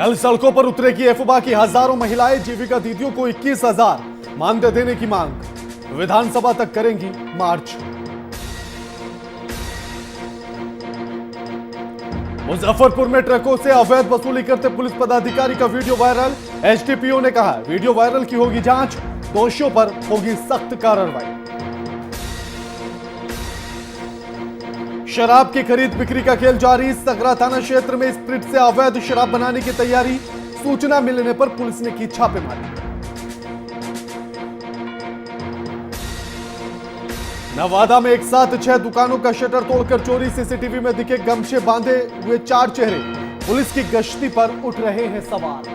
कल सड़कों पर उतरेगी अफवाह की हजारों महिलाएं, जीविका दीदियों को 21,000 मानदेय देने की मांग, विधानसभा तक करेंगी मार्च। मुजफ्फरपुर में ट्रकों से अवैध वसूली करते पुलिस पदाधिकारी का वीडियो वायरल, एसडीपीओ ने कहा वीडियो वायरल की होगी जांच, दोषियों पर होगी सख्त कार्रवाई। शराब की खरीद बिक्री का खेल जारी, सकरा थाना क्षेत्र में स्प्रिट से अवैध शराब बनाने की तैयारी, सूचना मिलने पर पुलिस ने की छापेमारी। नवादा में एक साथ 6 दुकानों का शटर तोड़कर चोरी, सीसीटीवी में दिखे गमछे बांधे हुए 4 चेहरे, पुलिस की गश्ती पर उठ रहे हैं सवाल।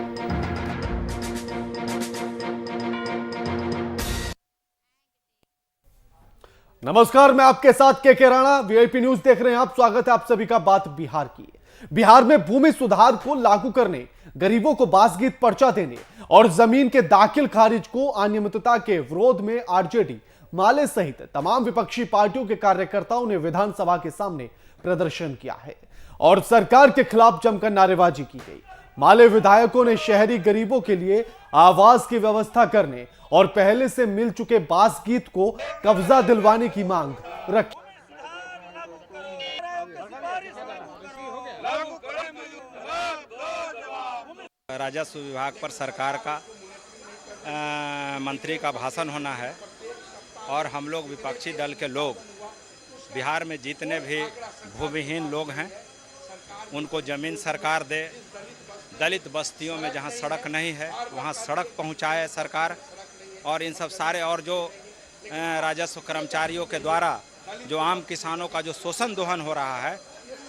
नमस्कार, मैं आपके साथ के राणा, वीआईपी न्यूज देख रहे हैं आप। स्वागत है आप सभी का। बात बिहार की है। बिहार में भूमि सुधार को लागू करने, गरीबों को बासगीत पर्चा देने और जमीन के दाखिल खारिज को अनियमितता के विरोध में आरजेडी, माले सहित तमाम विपक्षी पार्टियों के कार्यकर्ताओं ने विधानसभा के सामने प्रदर्शन किया है और सरकार के खिलाफ जमकर नारेबाजी की गई। माले विधायकों ने शहरी गरीबों के लिए आवास की व्यवस्था करने और पहले से मिल चुके बास गीत को कब्जा दिलवाने की मांग रखी। राजस्व विभाग पर सरकार का मंत्री का भाषण होना है और हम लोग विपक्षी दल के लोग बिहार में जितने भी भूमिहीन लोग हैं उनको ज़मीन सरकार दे, दलित बस्तियों में जहां सड़क नहीं है वहां सड़क पहुंचाए सरकार, और इन सब सारे और जो राजस्व कर्मचारियों के द्वारा जो आम किसानों का जो शोषण दोहन हो रहा है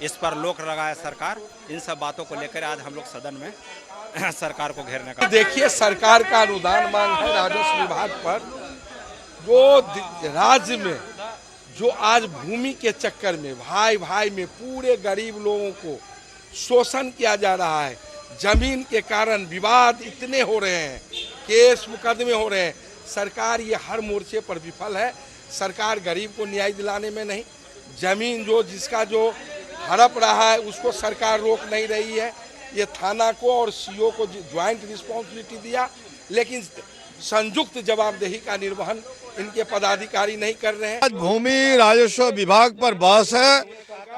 इस पर रोक लगाए सरकार। इन सब बातों को लेकर आज हम लोग सदन में सरकार को घेरने का। देखिए, सरकार का अनुदान मांग है राजस्व विभाग पर। जो राज्य में जो आज भूमि के चक्कर में भाई भाई में पूरे गरीब लोगों को शोषण किया जा रहा है, जमीन के कारण विवाद इतने हो रहे हैं, केस मुकदमे हो रहे हैं, सरकार ये हर मोर्चे पर विफल है। सरकार गरीब को न्याय दिलाने में नहीं, जमीन जो जिसका जो हड़प रहा है उसको सरकार रोक नहीं रही है। ये थाना को और सीओ को ज्वाइंट रिस्पॉन्सिबिलिटी दिया, लेकिन संयुक्त जवाबदेही का निर्वहन इनके पदाधिकारी नहीं कर रहे हैं। आज भूमि राजस्व विभाग पर बहस है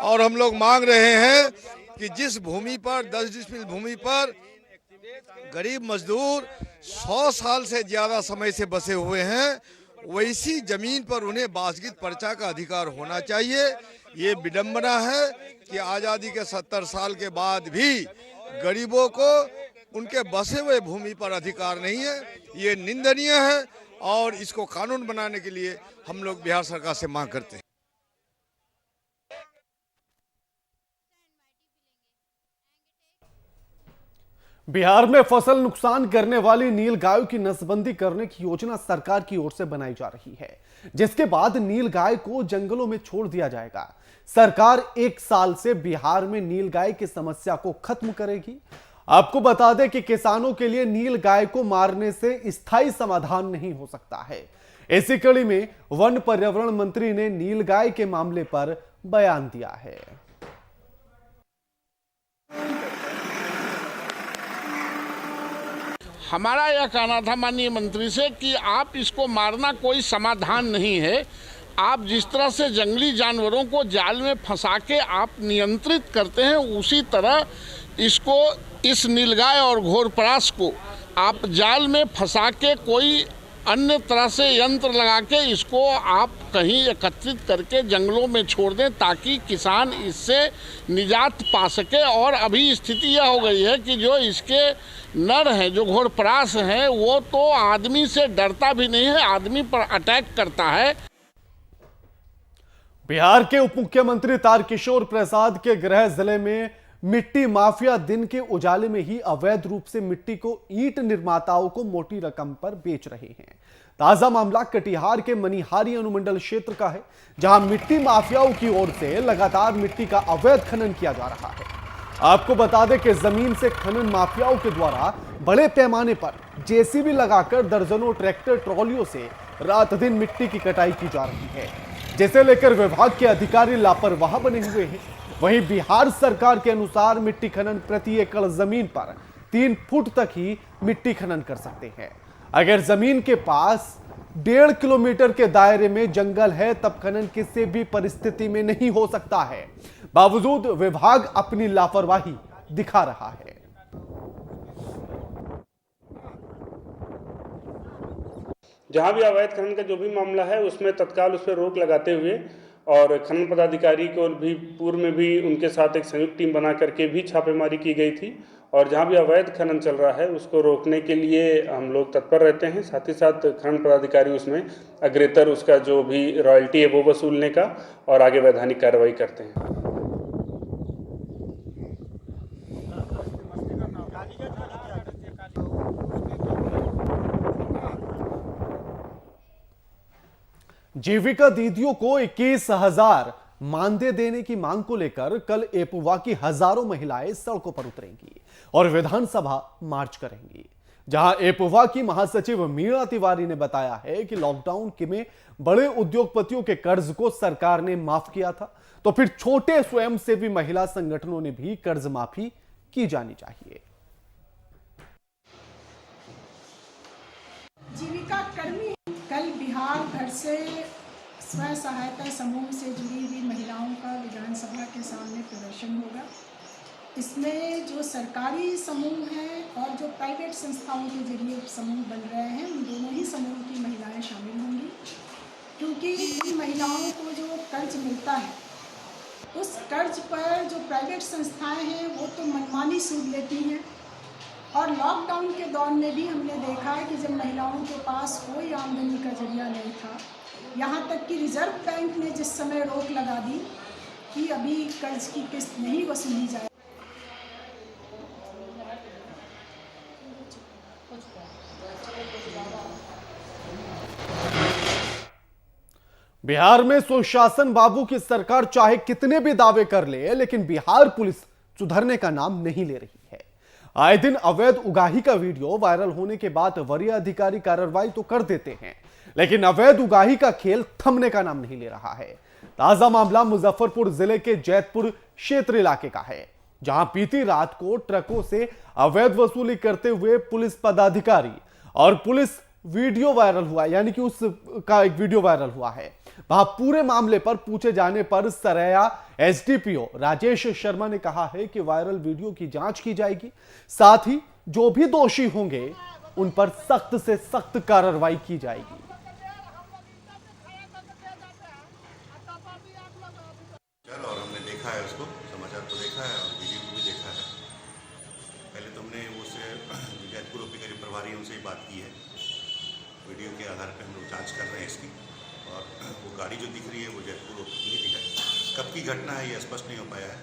और हम लोग मांग रहे हैं कि जिस भूमि पर 10 डिसमिल भूमि पर गरीब मजदूर 100 साल से ज्यादा समय से बसे हुए हैं, वैसी जमीन पर उन्हें बासगीत पर्चा का अधिकार होना चाहिए। ये विडंबना है कि आज़ादी के 70 साल के बाद भी गरीबों को उनके बसे हुए भूमि पर अधिकार नहीं है। ये निंदनीय है और इसको कानून बनाने के लिए हम लोग बिहार सरकार से मांग करते हैं। बिहार में फसल नुकसान करने वाली नील गायों की नसबंदी करने की योजना सरकार की ओर से बनाई जा रही है, जिसके बाद नील गाय को जंगलों में छोड़ दिया जाएगा। सरकार 1 साल से बिहार में नील गाय की समस्या को खत्म करेगी। आपको बता दें कि किसानों के लिए नील गाय को मारने से स्थायी समाधान नहीं हो सकता है। इसी कड़ी में वन पर्यावरण मंत्री ने नील गाय के मामले पर बयान दिया है। हमारा यह कहना था माननीय मंत्री से कि आप इसको मारना कोई समाधान नहीं है। आप जिस तरह से जंगली जानवरों को जाल में फंसा के आप नियंत्रित करते हैं, उसी तरह इसको, इस नीलगाय और घोरपरास को आप जाल में फंसा के कोई अन्य तरह से यंत्र लगा के इसको आप कहीं एकत्रित करके जंगलों में छोड़ दें, ताकि किसान इससे निजात पा सके। और अभी स्थिति यह हो गई है कि जो इसके नर हैं, जो घोरपरास हैं, वो तो आदमी से डरता भी नहीं है, आदमी पर अटैक करता है। बिहार के उप मुख्यमंत्री तारकिशोर प्रसाद के गृह जिले में मिट्टी माफिया दिन के उजाले में ही अवैध रूप से मिट्टी को ईंट निर्माताओं को मोटी रकम पर बेच रहे हैं। ताजा मामला कटिहार के मनिहारी अनुमंडल क्षेत्र का है, जहां मिट्टी माफियाओं की ओर से लगातार मिट्टी का अवैध खनन किया जा रहा है। आपको बता दें कि जमीन से खनन माफियाओं के द्वारा बड़े पैमाने पर जेसीबी लगाकर दर्जनों ट्रैक्टर ट्रॉलियों से रात दिन मिट्टी की कटाई की जा रही है, जिसे लेकर विभाग के अधिकारी लापरवाह बने हुए हैं। वहीं बिहार सरकार के अनुसार मिट्टी खनन प्रति एकड़ जमीन पर 3 फुट तक ही मिट्टी खनन कर सकते हैं। अगर जमीन के पास 1.5 किलोमीटर के दायरे में जंगल है तब खनन किसी भी परिस्थिति में नहीं हो सकता है। बावजूद विभाग अपनी लापरवाही दिखा रहा है। जहां भी अवैध खनन का जो भी मामला है उसमें तत्काल उस पर रोक लगाते हुए और खनन पदाधिकारी को भी पूर्व में भी उनके साथ एक संयुक्त टीम बना करके भी छापेमारी की गई थी और जहां भी अवैध खनन चल रहा है उसको रोकने के लिए हम लोग तत्पर रहते हैं। साथ ही साथ खनन पदाधिकारी उसमें अग्रेतर उसका जो भी रॉयल्टी है वो वसूलने का और आगे वैधानिक कार्रवाई करते हैं। जीविका दीदियों को 21,000 मानदेय देने की मांग को लेकर कल एपुवा की हजारों महिलाएं सड़कों पर उतरेंगी और विधानसभा मार्च करेंगी। जहां एपुवा की महासचिव मीणा तिवारी ने बताया है कि लॉकडाउन में बड़े उद्योगपतियों के कर्ज को सरकार ने माफ किया था, तो फिर छोटे स्वयंसेवी महिला संगठनों ने भी कर्ज माफी की जानी चाहिए। जीविका कर्मी कल बिहार भर से स्व सहायता समूह से जुड़ी हुई महिलाओं का विधानसभा के सामने प्रदर्शन होगा। इसमें जो सरकारी समूह हैं और जो प्राइवेट संस्थाओं के जरिए समूह बन रहे हैं उन दोनों ही समूह की महिलाएं शामिल होंगी, क्योंकि इन महिलाओं को जो कर्ज मिलता है उस कर्ज पर जो प्राइवेट संस्थाएं हैं वो तो मनमानी सूद लेती हैं और लॉकडाउन के दौर में भी हमने देखा है कि जब महिलाओं के पास कोई आमदनी का जरिया नहीं था, यहाँ तक कि रिजर्व बैंक ने जिस समय रोक लगा दी कि अभी कर्ज की किस्त नहीं वसूली जाए। बिहार में सुशासन बाबू की सरकार चाहे कितने भी दावे कर ले, लेकिन बिहार पुलिस सुधरने का नाम नहीं ले रही है। आए दिन अवैध उगाही का वीडियो वायरल होने के बाद वरीय अधिकारी कार्रवाई तो कर देते हैं, लेकिन अवैध उगाही का खेल थमने का नाम नहीं ले रहा है। ताजा मामला मुजफ्फरपुर जिले के जैतपुर क्षेत्र इलाके का है, जहां बीती रात को ट्रकों से अवैध वसूली करते हुए पुलिस पदाधिकारी और पुलिस वीडियो वायरल हुआ, यानी कि उसका एक वीडियो वायरल हुआ है। वहां पूरे मामले पर पूछे जाने पर सरेया एसडीपीओ राजेश शर्मा ने कहा है कि वायरल वीडियो की जांच की जाएगी, साथ ही जो भी दोषी होंगे उन पर सख्त से सख्त कार्रवाई की जाएगी। और हमने देखा है उसको, समाचार को देखा है और वीडियो को भी देखा है। पहले तो हमने उससे जैतपुर ओपी के प्रभारी उनसे ही बात की है। वीडियो के आधार पर हम लोग जांच कर रहे हैं इसकी, और वो गाड़ी जो दिख रही है वो जैतपुर ओपी की ही दिख रही है। कब की घटना है ये स्पष्ट नहीं हो पाया है,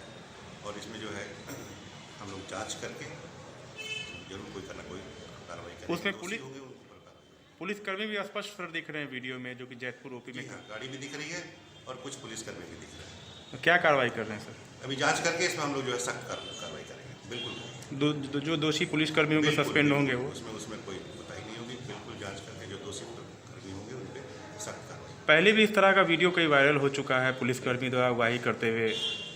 और इसमें जो है हम लोग जांच करके जरूर कोई कार्रवाई करेंगे। उसमें पुलिसकर्मी भी स्पष्ट सर दिख रहे हैं वीडियो में, जो कि जैतपुर ओपी में। हाँ, गाड़ी भी दिख रही है और कुछ पुलिसकर्मी भी दिख रहे हैं। तो क्या कार्रवाई कर रहे हैं सर? अभी जांच करके इसमें हम लोग जो है सख्त कार्रवाई करेंगे। बिल्कुल जो दोषी पुलिसकर्मियों को सस्पेंड होंगे वो उसमें कोई बताई नहीं होगी। बिल्कुल जांच करके जो दोषी कर्मी होंगे उन पर सख्त कार्रवाई। पहले भी इस तरह का वीडियो कई वायरल हो चुका है पुलिसकर्मी द्वारा उगाही करते हुए,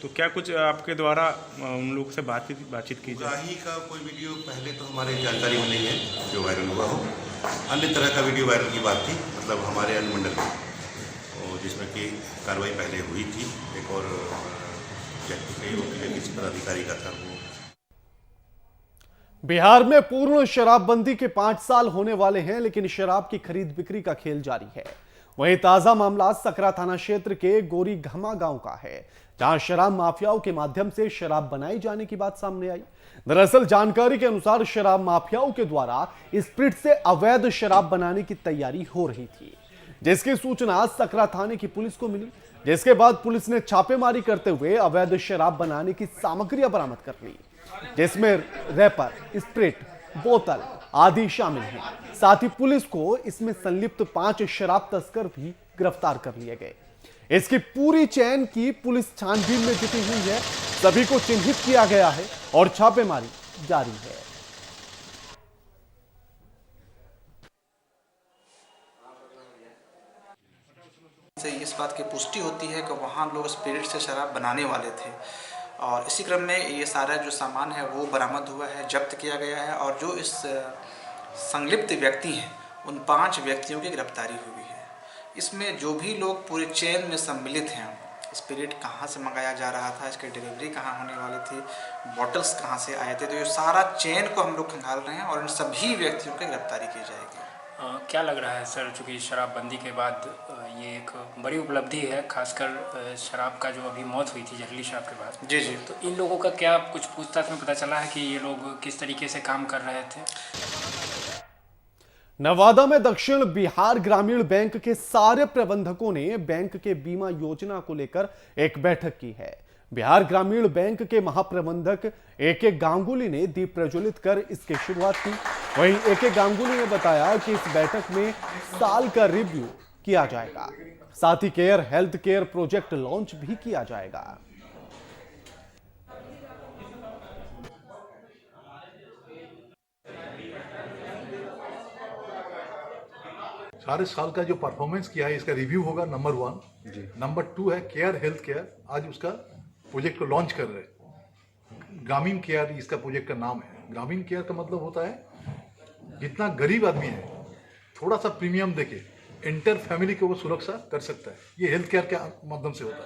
तो क्या कुछ आपके द्वारा उन लोगों से बातचीत की जाए? उगाही का कोई वीडियो पहले तो हमारे जानकारी में नहीं है जो वायरल हुआ हो। अन्य तरह का वीडियो वायरल की बात थी, मतलब हमारे अनुमंडल में, जिसमें कि कार्रवाई पहले हुई थी। एक और किसी पदाधिकारी का था वो। बिहार में पूर्ण शराबबंदी के 5 साल होने वाले हैं, लेकिन शराब की खरीद बिक्री का खेल जारी है। वहीं ताजा मामला सकरा थाना क्षेत्र के गोरीघमा गांव का है, जहां शराब माफियाओं के माध्यम से शराब बनाई जाने की बात सामने आई। दरअसल जानकारी के अनुसार शराब माफियाओं के द्वारा स्प्रिट से अवैध शराब बनाने की तैयारी हो रही थी, जिसकी सूचना सकरा थाने की पुलिस को मिली, जिसके बाद पुलिस ने छापेमारी करते हुए अवैध शराब बनाने की सामग्रियां बरामद कर ली, जिसमें रैपर, स्प्रिट, बोतल आदि शामिल हैं। साथ ही पुलिस को इसमें संलिप्त 5 शराब तस्कर भी गिरफ्तार कर लिए गए। इसकी पूरी चेन की पुलिस छानबीन में जुटी हुई है, सभी को चिन्हित किया गया है और छापेमारी जारी है। से इस बात की पुष्टि होती है कि वहाँ लोग स्पिरिट से शराब बनाने वाले थे और इसी क्रम में ये सारा जो सामान है वो बरामद हुआ है, जब्त किया गया है और जो इस संलिप्त व्यक्ति हैं उन 5 व्यक्तियों की गिरफ्तारी हुई है। इसमें जो भी लोग पूरे चेन में सम्मिलित हैं, स्पिरिट कहाँ से मंगाया जा रहा था, इसकी डिलीवरी कहाँ होने वाली थी, बॉटल्स कहाँ से आए थे, तो ये सारा चेन को हम लोग खंगाल रहे हैं और इन सभी व्यक्तियों की गिरफ्तारी की जाएगी। क्या लग रहा है सर, चूँकि शराबबंदी के बाद ये एक बड़ी उपलब्धि है, खासकर शराब का जो अभी मौत हुई थी जहरीली शराब के बाद। जी जी। तो इन लोगों का क्या कुछ पूछताछ में पता चला है कि ये लोग किस तरीके से काम कर रहे थे? नवादा में दक्षिण बिहार ग्रामीण बैंक के सारे प्रबंधकों ने बैंक के बीमा योजना को लेकर एक बैठक की है। बिहार ग्रामीण बैंक के महाप्रबंधक ए.के. गांगुली ने दीप प्रज्वलित कर इसकी शुरुआत की। वहीं ए.के. गांगुली ने बताया कि इस बैठक में साल का रिव्यू किया जाएगा, साथ ही care health care project launch भी किया जाएगा। सारे साल का जो परफॉर्मेंस किया है इसका रिव्यू होगा, नंबर 1। नंबर 2 है केयर हेल्थ केयर, आज उसका प्रोजेक्ट को लॉन्च कर रहे हैं। ग्रामीण केयर इसका प्रोजेक्ट का नाम है। ग्रामीण केयर का मतलब होता है जितना गरीब आदमी है थोड़ा सा प्रीमियम देके इंटर फैमिली को वो सुरक्षा कर सकता है। ये हेल्थ केयर के माध्यम से होता है।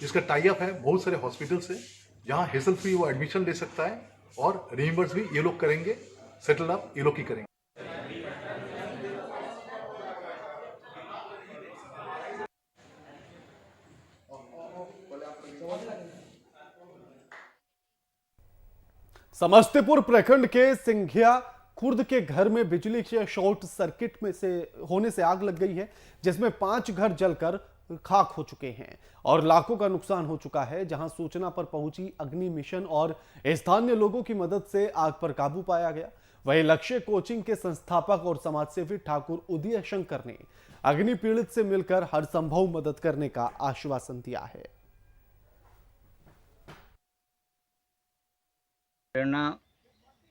इसका टाई अप है बहुत सारे हॉस्पिटल से, जहाँ हेसल फ्री वो एडमिशन ले सकता है और रीइंबर्स भी ये लोग करेंगे, सेटल अप ये लोग ही करेंगे। समस्तीपुर प्रखंड के सिंघिया खुर्द के घर में बिजली के शॉर्ट सर्किट में से होने से आग लग गई है, जिसमें 5 घर जलकर खाक हो चुके हैं और लाखों का नुकसान हो चुका है। जहां सूचना पर पहुंची अग्नि मिशन और स्थानीय लोगों की मदद से आग पर काबू पाया गया। वहीं लक्ष्य कोचिंग के संस्थापक और समाजसेवी ठाकुर उदय शंकर ने अग्नि पीड़ित से मिलकर हर संभव मदद करने का आश्वासन दिया है। प्रेरणा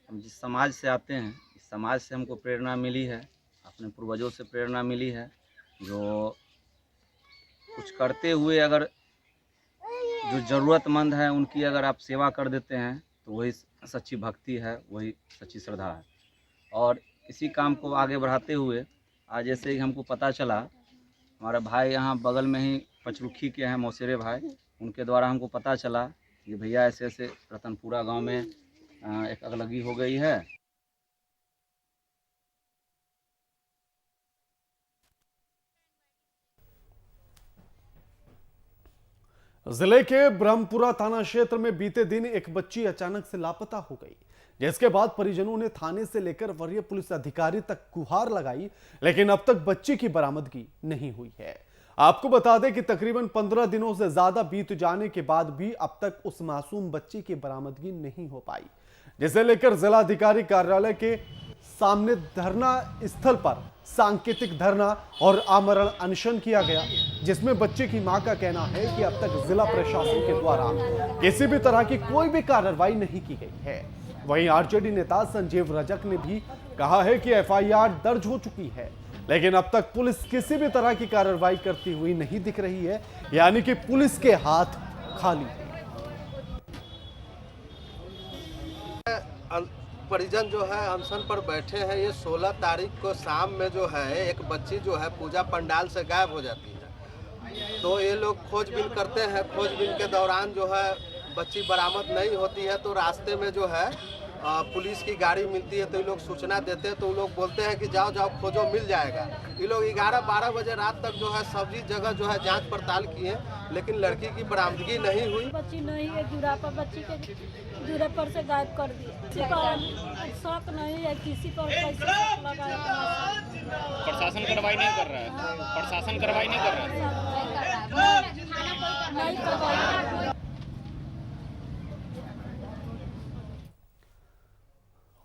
हम जिस समाज से आते हैं, इस समाज से हमको प्रेरणा मिली है, अपने पूर्वजों से प्रेरणा मिली है। जो कुछ करते हुए अगर जो ज़रूरतमंद है उनकी अगर आप सेवा कर देते हैं तो वही सच्ची भक्ति है, वही सच्ची श्रद्धा है। और इसी काम को आगे बढ़ाते हुए आज जैसे ही हमको पता चला, हमारा भाई यहाँ बगल में ही पचरुखी के हैं मौसेरे भाई, उनके द्वारा हमको पता चला कि भैया ऐसे ऐसे रतनपुरा गांव में एक अगलगी हो गई है। जिले के ब्रह्मपुरा थाना क्षेत्र में बीते दिन एक बच्ची अचानक से लापता हो गई, जिसके बाद परिजनों ने थाने से लेकर वरीय पुलिस अधिकारी तक गुहार लगाई, लेकिन अब तक बच्ची की बरामदगी नहीं हुई है। आपको बता दें कि तकरीबन 15 दिनों से ज्यादा बीत जाने के बाद भी अब तक उस मासूम बच्ची की बरामदगी नहीं हो पाई, जिसे लेकर जिलाधिकारी कार्यालय के सामने धरना स्थल पर सांकेतिक धरना और आमरण अनशन किया गया, जिसमें बच्चे की मां का कहना है कि अब तक जिला प्रशासन के द्वारा किसी भी तरह की कोई भी कार्रवाई नहीं की गई है। वहीं आरजेडी नेता संजीव रजक ने भी कहा है कि एफआईआर दर्ज हो चुकी है, लेकिन अब तक पुलिस किसी भी तरह की कार्रवाई करती हुई नहीं दिख रही है, यानी कि पुलिस के हाथ खाली हैं। परिजन जो है अनशन पर बैठे हैं। ये 16 तारीख को शाम में जो है एक बच्ची जो है पूजा पंडाल से गायब हो जाती है, तो ये लोग खोजबीन करते हैं। खोजबीन के दौरान जो है बच्ची बरामद नहीं होती है, तो रास्ते में जो है पुलिस की गाड़ी मिलती है, तो ये लोग सूचना देते हैं, तो वो लोग बोलते हैं कि जाओ जाओ खोजो मिल जाएगा। ये लोग 11-12 बजे रात तक जो है सभी जगह जो है जांच पड़ताल किए, लेकिन लड़की की बरामदगी नहीं हुई। बच्ची नहीं है, जुड़ा पर बच्ची के जुड़े पर से गायब कर दिया। शक नहीं है किसी पर, कैसे लगाया। प्रशासन कार्रवाई नहीं कर रहा है, प्रशासन कार्रवाई नहीं कर रहा है, नहीं करवाई।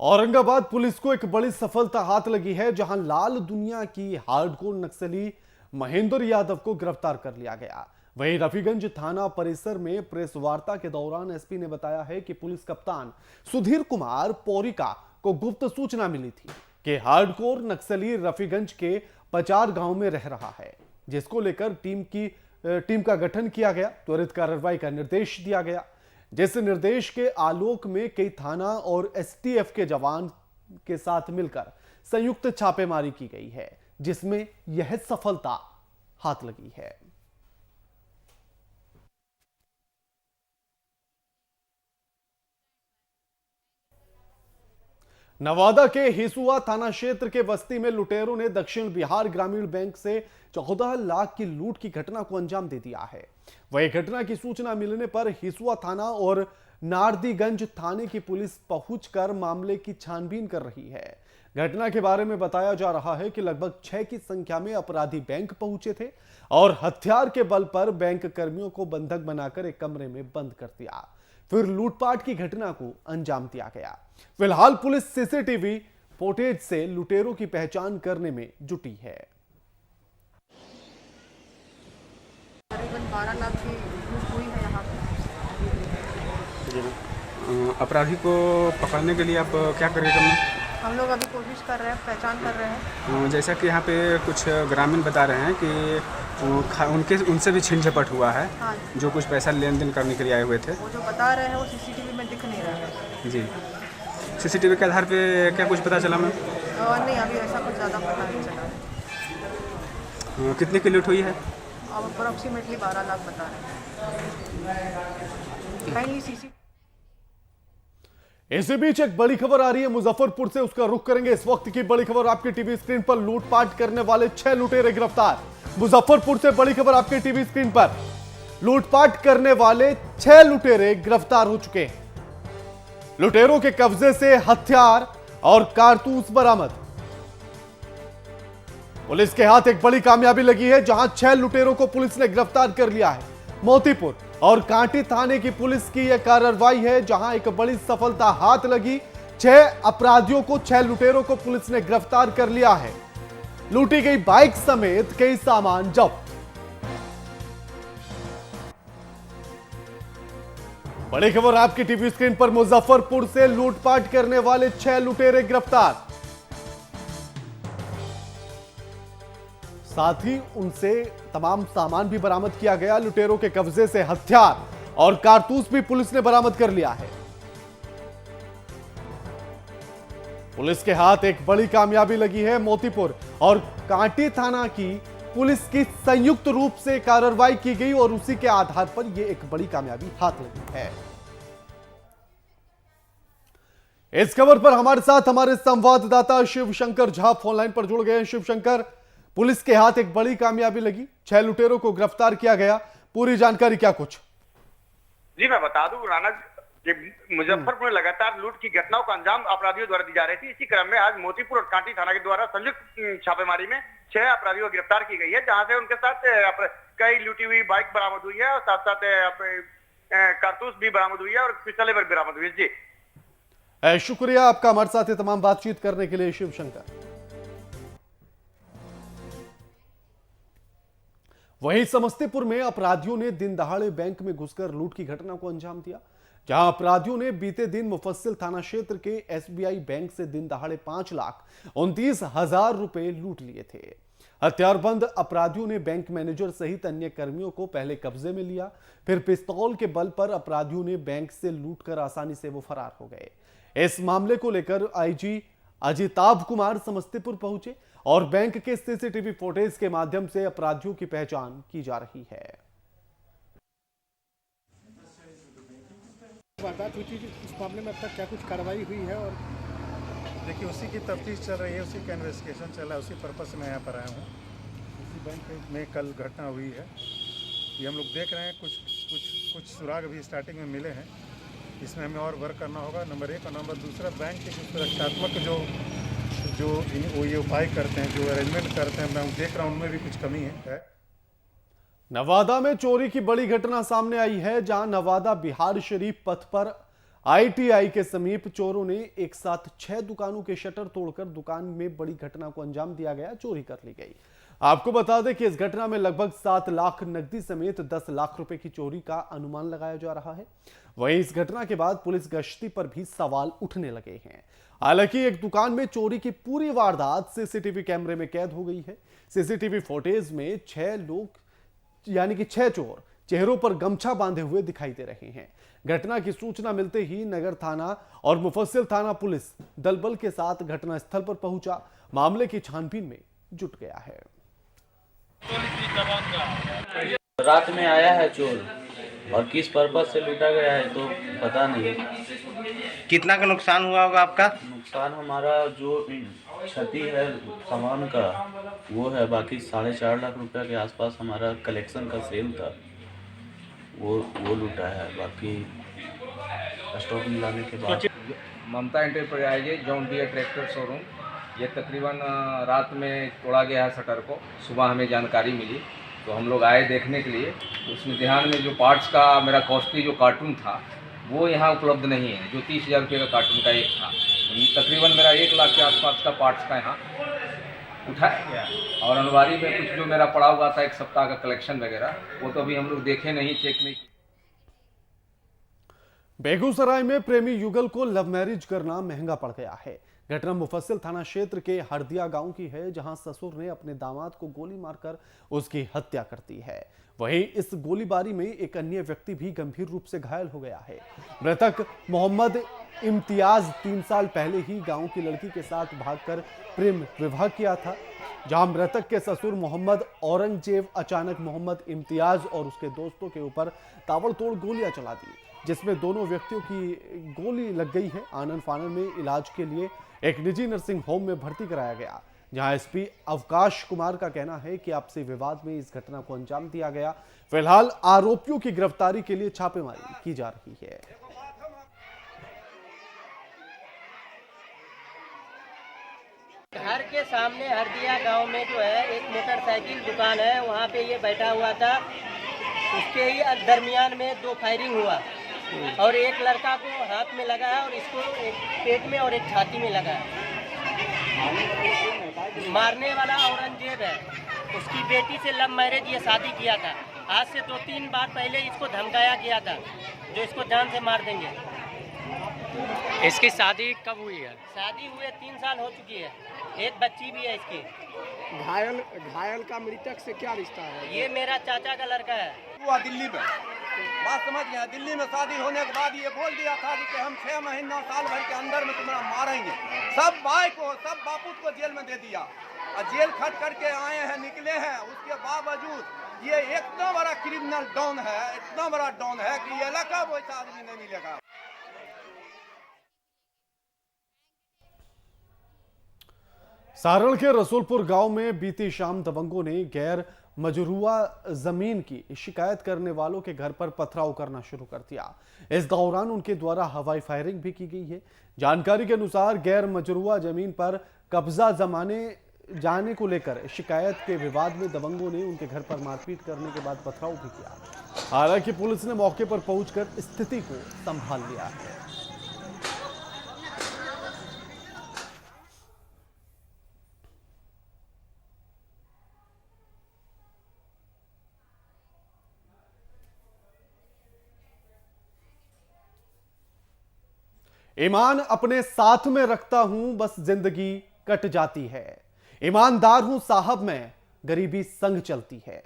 औरंगाबाद पुलिस को एक बड़ी सफलता हाथ लगी है, जहां लाल दुनिया की हार्डकोर नक्सली महेंद्र यादव को गिरफ्तार कर लिया गया। वहीं रफीगंज थाना परिसर में प्रेस वार्ता के दौरान एसपी ने बताया है कि पुलिस कप्तान सुधीर कुमार पौरिका को गुप्त सूचना मिली थी कि हार्डकोर नक्सली रफीगंज के पचार गांव में रह रहा है, जिसको लेकर टीम का गठन किया गया। त्वरित कार्रवाई का निर्देश दिया गया। जिस निर्देश के आलोक में कई थाना और एसटीएफ के जवान के साथ मिलकर संयुक्त छापेमारी की गई है, जिसमें यह सफलता हाथ लगी है। नवादा के हिसुआ थाना क्षेत्र के बस्ती में लुटेरों ने दक्षिण बिहार ग्रामीण बैंक से 14 लाख की लूट की घटना को अंजाम दे दिया है। वही घटना की सूचना मिलने पर हिसुआ थाना और नारदीगंज थाने की पुलिस पहुंचकर मामले की छानबीन कर रही है। घटना के बारे में बताया जा रहा है कि लगभग 6 की संख्या में अपराधी बैंक पहुंचे थे और हथियार के बल पर बैंक कर्मियों को बंधक बनाकर एक कमरे में बंद कर दिया, फिर लूटपाट की घटना को अंजाम दिया गया। फिलहाल पुलिस सीसीटीवी फुटेज से लुटेरों की पहचान करने में जुटी है। करीबन 12 लाख की लूट हुई है यहाँ पे। अपराधी को पकड़ने के लिए आप क्या करेंगे? हम लोग अभी कोशिश कर रहे हैं, पहचान कर रहे हैं। जैसा कि यहाँ पे कुछ ग्रामीण बता रहे हैं कि उनसे भी छीन झपट हुआ है। हाँ। जो कुछ पैसा लेन देन करने के लिए आए हुए थे। वो जो बता रहे हैं वो सीसीटीवी में दिख नहीं रहा है। जी, सीसीटीवी के आधार पे क्या कुछ पता चला मैम? नहीं, अभी ऐसा कुछ ज़्यादा पता नहीं चला है। कितने की लूट हुई है? अब अप्रोक्सीमेटली 12 लाख बता रहे हैं। इसी बीच एक बड़ी खबर आ रही है मुजफ्फरपुर से, उसका रुख करेंगे। इस वक्त की बड़ी खबर आपकी टीवी स्क्रीन पर। लूटपाट करने वाले 6 लुटेरे गिरफ्तार। मुजफ्फरपुर से बड़ी खबर आपके टीवी स्क्रीन पर। लूटपाट करने वाले 6 लुटेरे गिरफ्तार हो चुके हैं। लुटेरों के कब्जे से हथियार और कारतूस बरामद। पुलिस के हाथ एक बड़ी कामयाबी लगी है, जहां 6 लुटेरों को पुलिस ने गिरफ्तार कर लिया है। मोतीपुर और कांटी थाने की पुलिस की यह कार्रवाई है, जहां एक बड़ी सफलता हाथ लगी। 6 अपराधियों को, 6 लुटेरों को पुलिस ने गिरफ्तार कर लिया है। लूटी गई बाइक समेत कई सामान जब्त। बड़ी खबर आपकी टीवी स्क्रीन पर। मुजफ्फरपुर से लूटपाट करने वाले 6 लुटेरे गिरफ्तार, साथ ही उनसे तमाम सामान भी बरामद किया गया। लुटेरों के कब्जे से हथियार और कारतूस भी पुलिस ने बरामद कर लिया है। पुलिस के हाथ एक बड़ी कामयाबी लगी है। मोतीपुर और कांटी थाना की पुलिस की संयुक्त रूप से कार्रवाई की गई और उसी के आधार पर यह एक बड़ी कामयाबी हाथ लगी है। इस खबर पर हमारे साथ हमारे संवाददाता शिव शंकर झा फोन लाइन पर जुड़ गए हैं। शिव शंकर, पुलिस के हाथ एक बड़ी कामयाबी लगी, 6 लुटेरों को गिरफ्तार किया गया, पूरी जानकारी क्या कुछ? जी मैं बता दूं राणा कि मुजफ्फरपुर में लगातार लूट की घटनाओं का अंजाम अपराधियों द्वारा दी जा रही थी। इसी क्रम में आज मोतीपुर और कांटी थाना के द्वारा संयुक्त छापेमारी में 6 अपराधियों को गिरफ्तार की गई है, जहां से उनके साथ कई लूटी हुई बाइक बरामद हुई है और साथ साथ कारतूस भी बरामद हुई है और पिस्टलें भी बरामद हुई है। जी शुक्रिया आपका हमारे साथ ये तमाम बातचीत करने के लिए शिव शंकर। वहीं समस्तीपुर में अपराधियों ने दिन दहाड़े बैंक में घुसकर लूट की घटना को अंजाम दिया, जहां अपराधियों ने बीते दिन मुफस्सिल थाना क्षेत्र के एसबीआई बैंक से दिन दहाड़े 5,29,000 रुपए लूट लिए थे। हथियारबंद अपराधियों ने बैंक मैनेजर सहित अन्य कर्मियों को पहले कब्जे में लिया, फिर पिस्तौल के बल पर अपराधियों ने बैंक से लूटकर आसानी से वो फरार हो गए। इस मामले को लेकर आईजी अजिताभ कुमार समस्तीपुर पहुंचे और बैंक के सीसीटीवी फुटेज के माध्यम से अपराधियों की पहचान की जा रही है। वारदात हुई थी, इस मामले में अब तक क्या कुछ कार्रवाई हुई है? और देखिए उसी की तफ्तीश चल रही है, उसी का इन्वेस्टिगेशन चल रहा है, उसी पर्पस से मैं यहाँ पर आया हूँ। उसी बैंक में कल घटना हुई है, ये हम लोग देख रहे हैं। कुछ सुराग भी स्टार्टिंग में मिले हैं, इसमें हमें और वर्क करना होगा, नंबर 1। और नंबर 2 बैंक के कुछ सुरक्षात्मक जो ये उपाय करते हैं, जो अरेंजमेंट करते हैं, मैं देख रहा हूँ उनमें भी कुछ कमी है। नवादा में चोरी की बड़ी घटना सामने आई है, जहां नवादा बिहार शरीफ पथ पर आईटीआई के समीप चोरों ने एक साथ 6 दुकानों के शटर तोड़कर दुकान में बड़ी घटना को अंजाम दिया गया, चोरी कर ली गई। आपको बता दें कि इस घटना में लगभग 7 लाख नकदी समेत 10 लाख रुपए की चोरी का अनुमान लगाया जा रहा है। वहीं इस घटना के बाद पुलिस गश्ती पर भी सवाल उठने लगे हैं। हालांकि एक दुकान में चोरी की पूरी वारदात सीसीटीवी कैमरे में कैद हो गई है। सीसीटीवी फुटेज में 6 लोग यानी कि 6 चोर चेहरों पर गमछा बांधे हुए दिखाई दे रहे हैं। घटना की सूचना मिलते ही नगर थाना और मुफस्सिल थाना पुलिस दल बल के साथ घटनास्थल पर पहुंचा मामले की छानबीन में जुट गया है। रात में आया है चोर और किस पर्पज से लूटा गया है तो पता नहीं। कितना का नुकसान हुआ होगा आपका? नुकसान हमारा जो क्षति है सामान का वो है, बाकी 4.5 लाख रुपया के आसपास हमारा कलेक्शन का सेल था वो लूटा है। बाकी स्टॉक मिलाने के बाद Mamta Enterprises John Deere tractor showroom, ये तकरीबन रात में तोड़ा गया है शटर को। सुबह हमें जानकारी मिली तो हम लोग आए देखने के लिए। उसमें ध्यान में जो पार्ट्स का मेरा कॉस्टली जो कार्टून था वो यहाँ उपलब्ध नहीं है, जो 30,000 रुपये का कार्टून का एक था। तकरीबन मेरा 1 लाख के आसपास का पार्ट्स का यहाँ उठाया गया। और अनवारी में कुछ जो मेरा पड़ा हुआ था 1 सप्ताह का कलेक्शन वगैरह, वो तो अभी हम लोग देखे नहीं, चेक नहीं। बेगूसराय में प्रेमी युगल को लव मैरिज करना महंगा पड़ गया है। घटना मुफस्सिल थाना क्षेत्र के हरदिया गांव की है, जहां ससुर ने अपने दामाद को गोली मारकर उसकी हत्या कर दी है। वहीं इस गोलीबारी में एक अन्य व्यक्ति भी गंभीर रूप से घायल हो गया है। मृतक मोहम्मद इम्तियाज 3 साल पहले ही गांव की लड़की के साथ भागकर प्रेम विवाह किया था, जहां मृतक के ससुर मोहम्मद औरंगजेब अचानक मोहम्मद इम्तियाज और उसके दोस्तों के ऊपर ताबड़तोड़ गोलियां चला दी, जिसमें दोनों व्यक्तियों की गोली लग गई है। आनन फानन में इलाज के लिए एक निजी नर्सिंग होम में भर्ती कराया गया, जहां एसपी अवकाश कुमार का कहना है कि आपसी विवाद में इस घटना को अंजाम दिया गया। फिलहाल आरोपियों की गिरफ्तारी के लिए छापेमारी की जा रही है। घर के सामने हरदिया गांव में जो है एक मोटरसाइकिल दुकान है, वहां पे ये बैठा हुआ था। उसके ही दरमियान में 2 फायरिंग हुआ और एक लड़का को हाथ में लगा है और इसको एक पेट में और एक छाती में लगा है। मारने वाला औरंगजेब है, उसकी बेटी से लव मैरिज ये शादी किया था। आज से 2-3 बार पहले इसको धमकाया गया था जो इसको जान से मार देंगे। इसकी शादी कब हुई है? शादी हुए 3 साल हो चुकी है, एक बच्ची भी है इसकी। घायल का मृतक से क्या रिश्ता है? ये मेरा चाचा का लड़का है। हुआ दिल्ली में, बात समझ गया। दिल्ली में शादी होने के बाद ये बोल दिया था कि हम 6 महीना साल भर के अंदर में तुम्हारा मारेंगे। सब भाई को, सब बापूत को जेल में दे दिया और जेल खट करके आए हैं, निकले हैं। उसके बावजूद ये इतना बड़ा क्रिमिनल डॉन है, इतना बड़ा डॉन है कि ये इलाका वैसा आदमी नहीं मिलेगा। सारण के रसूलपुर गांव में बीती शाम दबंगों ने गैर मजरूआ जमीन की शिकायत करने वालों के घर पर पथराव करना शुरू कर दिया। इस दौरान उनके द्वारा हवाई फायरिंग भी की गई है। जानकारी के अनुसार गैर मजरूआ जमीन पर कब्जा जमाने जाने को लेकर शिकायत के विवाद में दबंगों ने उनके घर पर मारपीट करने के बाद पथराव भी किया। हालांकि पुलिस ने मौके पर पहुंचकर स्थिति को संभाल लिया है। ईमान अपने साथ में रखता हूं, बस जिंदगी कट जाती है। ईमानदार हूं साहब मैं, गरीबी संग चलती है।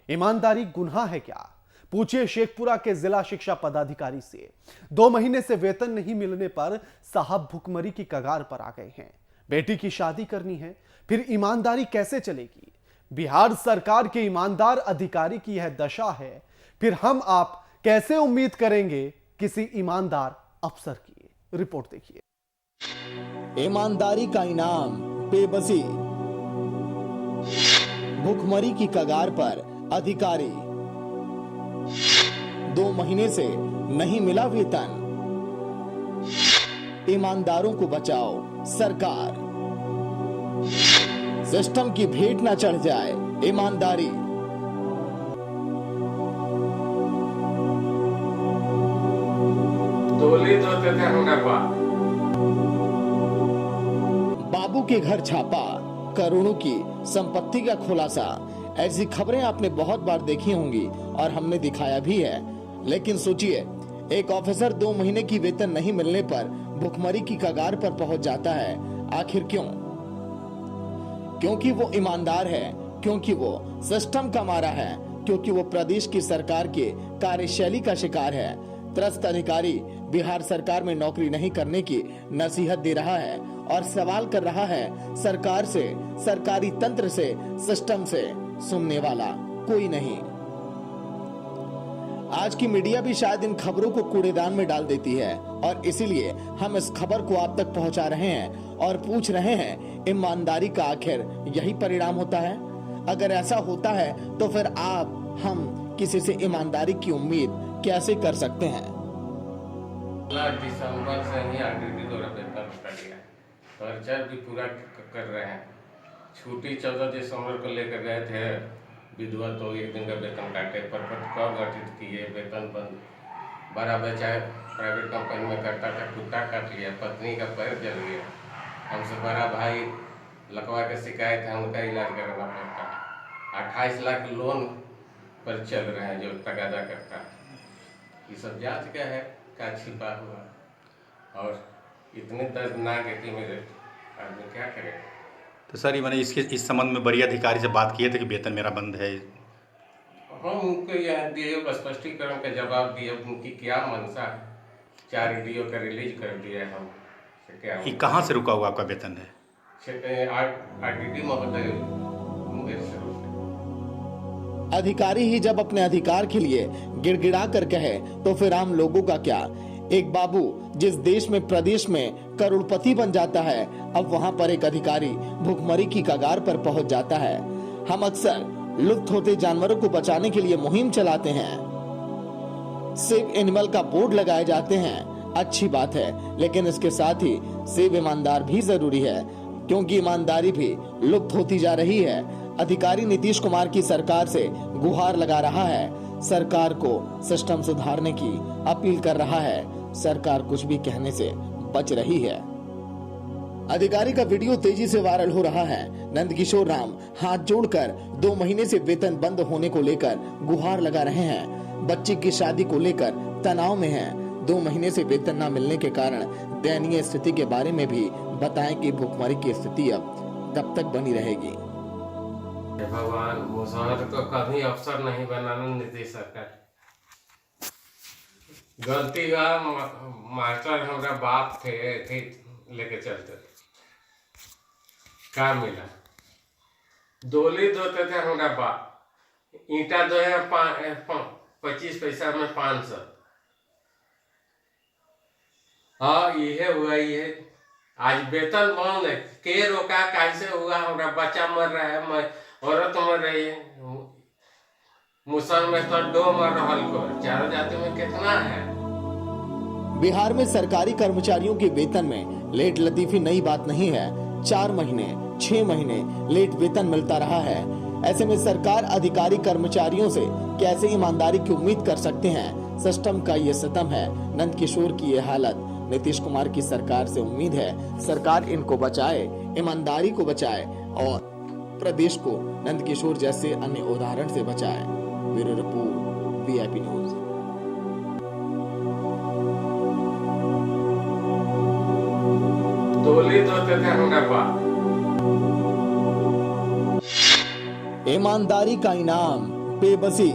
ईमानदारी गुनाह है क्या? पूछिए शेखपुरा के जिला शिक्षा पदाधिकारी से। 2 महीने से वेतन नहीं मिलने पर साहब भुखमरी की कगार पर आ गए हैं। बेटी की शादी करनी है, फिर ईमानदारी कैसे चलेगी? बिहार सरकार के ईमानदार अधिकारी की यह दशा है, फिर हम आप कैसे उम्मीद करेंगे किसी ईमानदार अफसर की? रिपोर्ट देखिए। ईमानदारी का इनाम बेबसी, भुखमरी की कगार पर अधिकारी। 2 महीने से नहीं मिला वेतन, ईमानदारों को बचाओ सरकार। सिस्टम की भेंट न चढ़ जाए ईमानदारी। बाबू के घर छापा, करोड़ों की संपत्ति का खुलासा। ऐसी खबरें आपने बहुत बार देखी होंगी और हमने दिखाया भी है। लेकिन सोचिए, एक ऑफिसर 2 महीने की वेतन नहीं मिलने पर भुखमरी की कगार पर पहुंच जाता है। आखिर क्यों? क्योंकि वो ईमानदार है, क्योंकि वो सिस्टम का मारा है, क्योंकि वो प्रदेश की सरकार के कार्यशैली का शिकार है। त्रस्त अधिकारी बिहार सरकार में नौकरी नहीं करने की नसीहत दे रहा है और सवाल कर रहा है सरकार से, सरकारी तंत्र से, सिस्टम से। सुनने वाला कोई नहीं। आज की मीडिया भी शायद इन खबरों को कूड़ेदान में डाल देती है और इसीलिए हम इस खबर को आप तक पहुंचा रहे हैं और पूछ रहे हैं, ईमानदारी का आखिर यही परिणाम होता है? अगर ऐसा होता है तो फिर आप, हम किसी से ईमानदारी की उम्मीद कैसे कर सकते हैं? दिसंबर से ही आरटीडी द्वारा वेतन कर दिया, खर्चा भी पूरा कर रहे हैं। छुट्टी 14 दिसंबर को लेकर गए थे विधवा, तो एक दिन का वेतन काटे, पर कब गठित किए, वेतन बंद। बड़ा बच्चा प्राइवेट कंपनी में करता था, कुत्ता काट लिया, पत्नी का पैर जल गया। हमसे बड़ा भाई लकवा के शिकायत है, उनका इलाज कराना पड़ता। 28 लाख लोन पर चल रहे हैं जो तकाजा करता है। ये सब जांच का है, क्या छिपा हुआ और इतने दर्दनाक है कि मेरे आदमी क्या करेगा। तो सर ये मैंने इस संबंध में बड़ी अधिकारी से बात किए थे कि वेतन मेरा बंद है। हम उनको यह दिए स्पष्टीकरण का जवाब दिए, उनकी क्या मंशा है। 4 वीडियो का रिलीज कर दिया हम। क्या ये कहाँ से रुका हुआ आपका वेतन है? आरटीडी महोदय मुंगेर से। अधिकारी ही जब अपने अधिकार के लिए गिड़गिड़ा कर कहे तो फिर आम लोगों का क्या? एक बाबू जिस देश में, प्रदेश में करोड़पति बन जाता है, अब वहां पर एक अधिकारी भूखमरी की कगार पर पहुंच जाता है। हम अक्सर लुप्त होते जानवरों को बचाने के लिए मुहिम चलाते हैं, सेव एनिमल का बोर्ड लगाए जाते हैं, अच्छी बात है, लेकिन इसके साथ ही सेव ईमानदार भी जरूरी है, क्योंकि ईमानदारी भी लुप्त होती जा रही है। अधिकारी नीतीश कुमार की सरकार से गुहार लगा रहा है, सरकार को सिस्टम सुधारने की अपील कर रहा है। सरकार कुछ भी कहने से बच रही है। अधिकारी का वीडियो तेजी से वायरल हो रहा है। नंदकिशोर राम हाथ जोड़कर 2 महीने से वेतन बंद होने को लेकर गुहार लगा रहे हैं। बच्ची की शादी को लेकर तनाव में हैं। 2 महीने से वेतन न मिलने के कारण दयनीय स्थिति के बारे में भी बताएं कि भूखमरी की स्थिति अब कब तक बनी रहेगी। भगवान मुसहर को कभी अफसर नहीं बनाना नीतीश सरकार। गलती का मास्टर हमारा बाप थे लेके चलते क्या मिला? डोली धोते थे हमारा बाप, ईंटा दो है 25 पैसा में 500। हाँ ये हुआ, ये आज वेतन बंद है। के रोका, कैसे हुआ? हमारा बच्चा मर रहा है, मैं औरत मर रही है। मुसलमान में तो 2 मर रहा को, 4 जाति में कितना है? बिहार में सरकारी कर्मचारियों के वेतन में लेट लतीफी नई बात नहीं है। 4 महीने, 6 महीने लेट वेतन मिलता रहा है। ऐसे में सरकार अधिकारी कर्मचारियों से कैसे ईमानदारी की उम्मीद कर सकते हैं? सिस्टम का ये सितम है, नंदकिशोर की ये हालत। नीतीश कुमार की सरकार से उम्मीद है सरकार इनको बचाए, ईमानदारी को बचाए और प्रदेश को नंदकिशोर जैसे अन्य उदाहरण से बचाए। Bureau report, VIP news. डोली धोते थे हमारा बाप। ईमानदारी का इनाम बेबसी।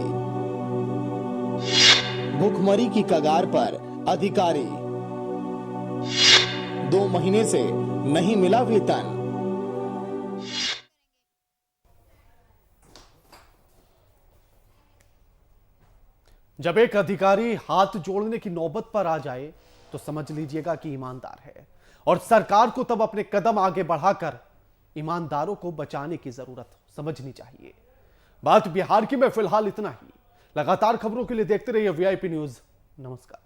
भूखमरी की कगार पर अधिकारी, 2 महीने से नहीं मिला वेतन। जब एक अधिकारी हाथ जोड़ने की नौबत पर आ जाए तो समझ लीजिएगा कि ईमानदार है, और सरकार को तब अपने कदम आगे बढ़ाकर ईमानदारों को बचाने की जरूरत समझनी चाहिए। बात बिहार की में फिलहाल इतना ही। लगातार खबरों के लिए देखते रहिए वीआईपी न्यूज। नमस्कार।